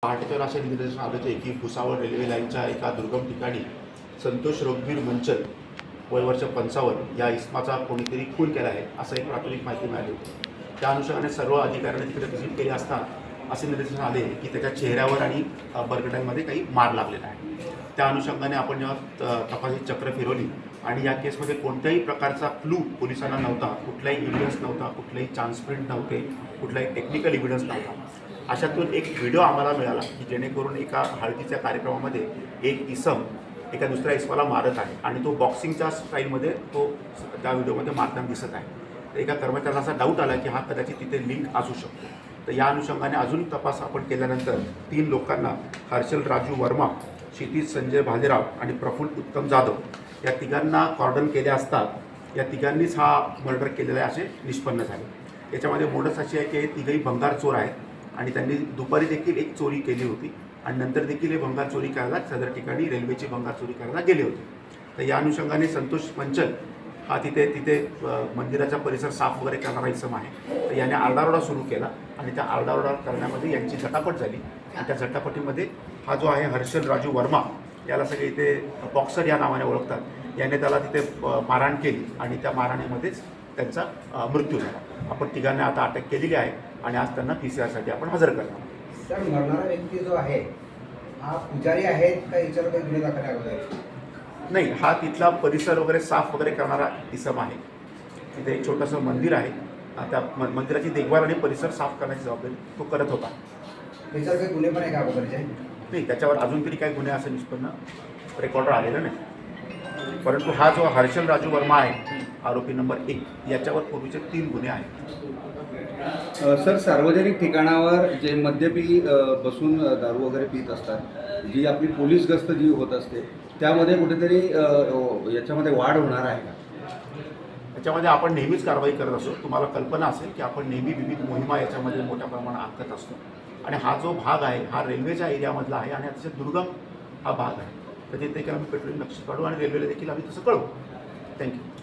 पहाटेवर अशा निर्देश आलं होते की भुसावळ रेल्वे लाईनच्या एका दुर्गम ठिकाणी संतोष रघुवीर मंचल वय वर्ष 55 या इसमाचा कोणीतरी खून केला आहे असं एक प्राथमिक माहिती मिळाली होती। त्या अनुषंगाने सर्व अधिकाऱ्यांनी तिकडे व्हिजिट केली असता असे निर्देश आले की त्याच्या चेहऱ्यावर आणि बरगड्यांमध्ये काही मार लागलेला आहे। त्या अनुषंगाने आपण जेव्हा तपासणी चक्र फिरवली आणि या केसमध्ये कोणत्याही प्रकारचा क्लू पोलिसांना नव्हता, कुठलाही एव्हिडन्स नव्हता, कुठलेही चान्स प्रिंट नव्हते, कुठलाही टेक्निकल एव्हिडन्स नव्हता। अशातून एक व्हिडिओ आम्हाला मिळाला की जेणेकरून एका हळदीच्या कार्यक्रमामध्ये एक इसम एका दुसऱ्या इसमाला मारत आहे आणि तो बॉक्सिंगच्या स्टाईलमध्ये तो त्या व्हिडिओमध्ये मारताना दिसत आहे। तर एका कर्मचाऱ्याला असा डाऊट आला की हा कदाचित तिथे लिंक असू शकतो। तर या अनुषंगाने अजून तपास आपण केल्यानंतर 3 लोकांना हर्षल राजू वर्मा, क्षितिज संजय भालेराव आणि प्रफुल्ल उत्तम जाधव या तिघांना कॉर्डन केले असता या तिघांनीच हा मर्डर केलेला आहे असे निष्पन्न झाले। याच्यामध्ये मोडस अशी आहे की हे तिघही भंगार चोर आहेत आणि त्यांनी दुपारी देखील एक चोरी केली होती आणि नंतर देखील हे भंगार चोरी करायला सदर ठिकाणी रेल्वेची भंगार चोरी करायला गेले होते। तर या अनुषंगाने संतोष मंचल हा तिथे मंदिराचा परिसर साफ वगैरे करणारा इसम आहे। तर याने आरडाओरडा सुरू केला आणि त्या आरडाओरडा करण्यामध्ये यांची झटापट झाली आणि त्या झटापटीमध्ये हा जो आहे हर्षल राजू वर्मा याला सगळे इथे बॉक्सर या नावाने ओळखतात, याने त्याला तिथे मारहाण केली आणि त्या मारहाणीमध्येच त्यांचा मृत्यू झाला। आपण तिघांना आता अटक केलेली आहे आणि आज त्यांना PCR आपण हजर करणार। सर, मरणारा व्यक्ती जो आहे हा पुजारी आहे का याच्यावर काही गुन्हे दाखल आहे? नाही, हा तिथला परिसर वगैरे साफ वगैरे करणारा इसम आहे। तिथे एक छोटंसं मंदिर आहे, त्या मंदिराची देखभाल आणि परिसर साफ करण्याची जबाबदारी तो करत होता। त्याच्यावर काही गुन्हे पण आहे का अगोदरचे? नाही, त्याच्यावर अजून तरी काही गुन्हे असं निष्पन्न रेकॉर्डर आलेलं नाही, परंतु हा जो हर्षल राजू वर्मा आहे आरोपी नंबर 1 याच्यावर पूर्वीचे 3 गुन्हे आहेत। सर, सार्वजनिक ठिकाणावर जे मद्यपी बसून दारू वगैरे पित असतात, जी आपली पोलीस गस्त जी होत असते त्यामध्ये कुठेतरी याच्यामध्ये वाढ होणार आहे का? याच्यामध्ये आपण नेहमीच कारवाई करत असतो। तुम्हाला कल्पना असेल की आपण नेहमी विविध मोहिमा याच्यामध्ये मोठ्या प्रमाणात आखत असतो आणि हा जो भाग आहे हा रेल्वेच्या एरियामधला आहे आणि अतिशय दुर्गम हा भाग आहे। तर तिथे देखील आम्ही पेट्रोलिंग लक्ष काढू आणि रेल्वेला देखील आम्ही तसं कळवू। थँक्यू।